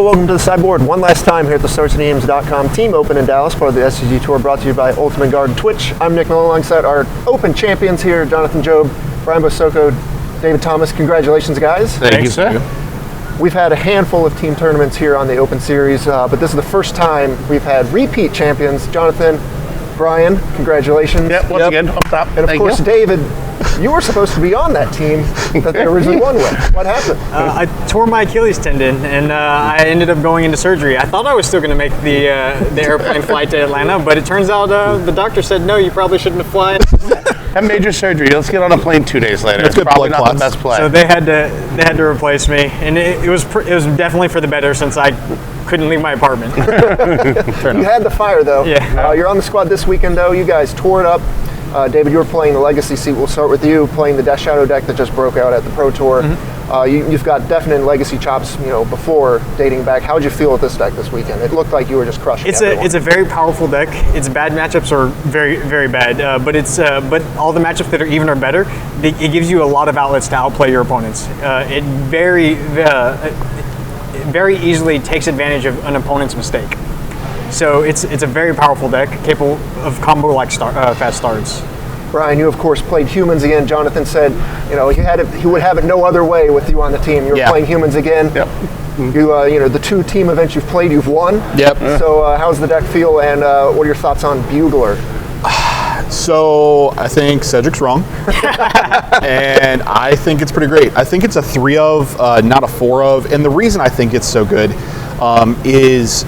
welcome to the sideboard one last time here at the StartsAndEms.com Team Open in Dallas, part of the SCG Tour, brought to you by Ultimate Guard Twitch. I'm Nick Miller alongside our Open champions here, Jonathan Jobe, Brian Basoco, David Thomas. Congratulations, guys. Thank you, sir. We've had a handful of team tournaments here on the Open Series, but this is the first time we've had repeat champions. Jonathan, Brian, congratulations. Yep, once again, up top. And of course, David, you were supposed to be on that team that they originally won with. What happened? I tore my Achilles tendon, and I ended up going into surgery. I thought I was still going to make the airplane flight to Atlanta, but it turns out the doctor said, no, you probably shouldn't have flown. Had major surgery. Let's get on a plane 2 days later. That's good. Probably not the best play. So they had to replace me, and it was definitely for the better since I couldn't leave my apartment. You had the fire, though. Yeah. You're on the squad this weekend, though. You guys tore it up. David, you were playing the Legacy seat. We'll start with you, playing the Death Shadow deck that just broke out at the Pro Tour. You've got definite Legacy chops, before dating back. How'd you feel with this deck this weekend? It looked like you were just crushing everyone. It's a very powerful deck. Its bad matchups are very, very bad, but all the matchups that are even or better, it gives you a lot of outlets to outplay your opponents. It very easily takes advantage of an opponent's mistake. So it's a very powerful deck, capable of combo-like fast starts. Brian, you of course played humans again. Jonathan said, he would have it no other way with you on the team. You were playing humans again. Yep. You, the 2 team events you've played, you've won. Yep. So how's the deck feel, and what are your thoughts on Bugler? So I think Cedric's wrong, and I think it's pretty great. I think it's a 3 of, not a 4 of, and the reason I think it's so good is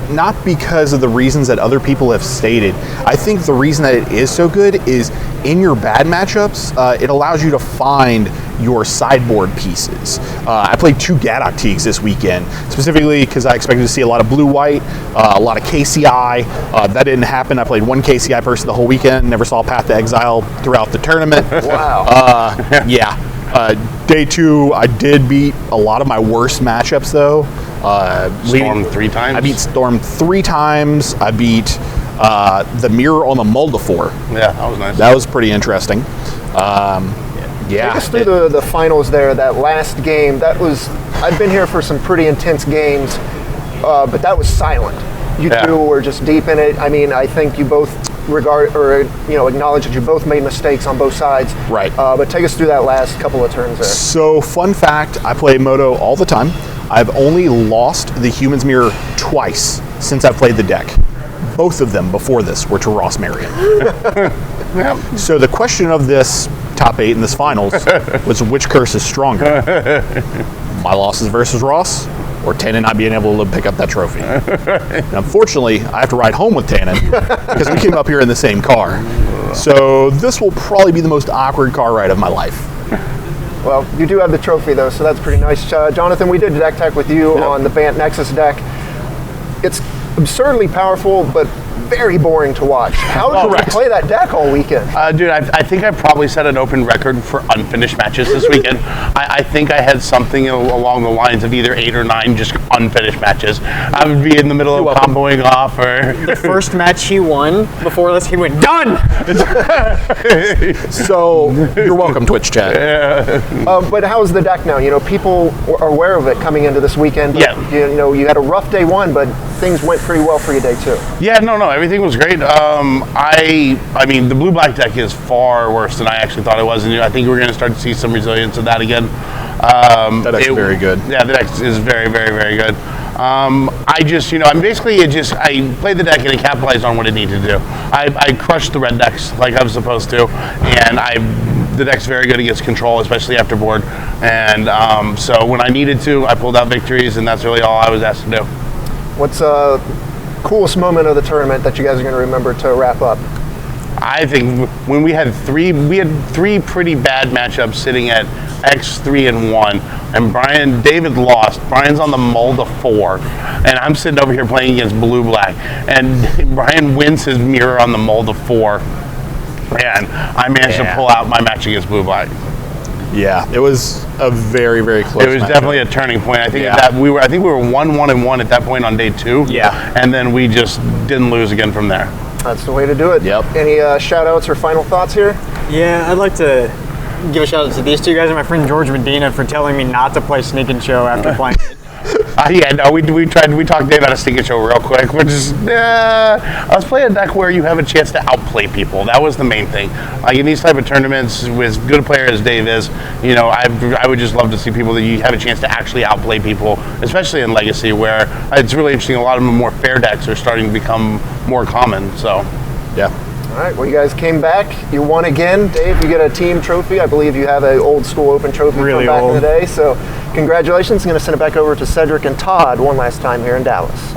not because of the reasons that other people have stated. I think the reason that it is so good is in your bad matchups, it allows you to find your sideboard pieces. I played 2 Gaddock Teagues this weekend, specifically because I expected to see a lot of blue-white, a lot of KCI. That didn't happen. I played 1 KCI person the whole weekend, never saw Path to Exile throughout the tournament. Wow. Day 2, I did beat a lot of my worst matchups, though. Storm 3 times? I beat Storm 3 times. I beat the Mirror on the Moldafor. Yeah, that was nice. That was pretty interesting. Take us through the finals there, that last game. I've been here for some pretty intense games, but that was silent. You two were just deep in it. I mean, I think you both acknowledge that you both made mistakes on both sides. Right. But take us through that last couple of turns there. So, fun fact, I play Moto all the time. I've only lost the Human's Mirror twice since I've played the deck. Both of them before this were to Ross Marion. So the question of this top 8 in this finals was which curse is stronger? My losses versus Ross, or Tannen not being able to pick up that trophy? And unfortunately, I have to ride home with Tannen because we came up here in the same car. So this will probably be the most awkward car ride of my life. Well, you do have the trophy, though, so that's pretty nice. Jonathan, we did deck tech with you on the Bant Nexus deck. It's absurdly powerful, but very boring to watch. How did you play that deck all weekend? Dude, I think I probably set an open record for unfinished matches this weekend. I think I had something along the lines of either 8 or 9 just unfinished matches. I would be in the middle of comboing off, or the first match he won before this, he went done. So you're welcome, Twitch chat. But how's the deck now? People are aware of it coming into this weekend. But, you had a rough day 1, but things went pretty well for you day 2. Yeah, no, everything was great. I mean, the blue-black deck is far worse than I actually thought it was, and I think we're going to start to see some resilience of that again. That deck's very good. Yeah, the deck is very, very, very good. I just, I played the deck and it capitalized on what it needed to do. I crushed the red decks like I was supposed to, and the deck's very good against control, especially after board. And so when I needed to, I pulled out victories, and that's really all I was asked to do. What's coolest moment of the tournament that you guys are going to remember to wrap up? I think when we had 3 pretty bad matchups sitting at X3 and 1, and David lost. Brian's on the Molda 4, and I'm sitting over here playing against blue-black, and Brian wins his mirror on the Molda 4, and I managed to pull out my match against blue-black. Yeah, it was a very, very close. It was definitely a turning point. I think we were 1-1-1 at that point on day 2. Yeah, and then we just didn't lose again from there. That's the way to do it. Yep. Any shout outs or final thoughts here? Yeah, I'd like to give a shout out to these 2 guys and my friend George Medina for telling me not to play Sneak and Show after playing it. Yeah, no, we talked Dave out of Stinking Show real quick. We're just, I was playing a deck where you have a chance to outplay people. That was the main thing. Like in these type of tournaments, with as good a player as Dave is, you know, I would just love to see people that you have a chance to actually outplay people, especially in Legacy, where it's really interesting. A lot of the more fair decks are starting to become more common. So, yeah. All right, well, you guys came back. You won again. Dave, you get a team trophy. I believe you have an old school open trophy Really from back old. in the day. So congratulations. I'm going to send it back over to Cedric and Todd one last time here in Dallas.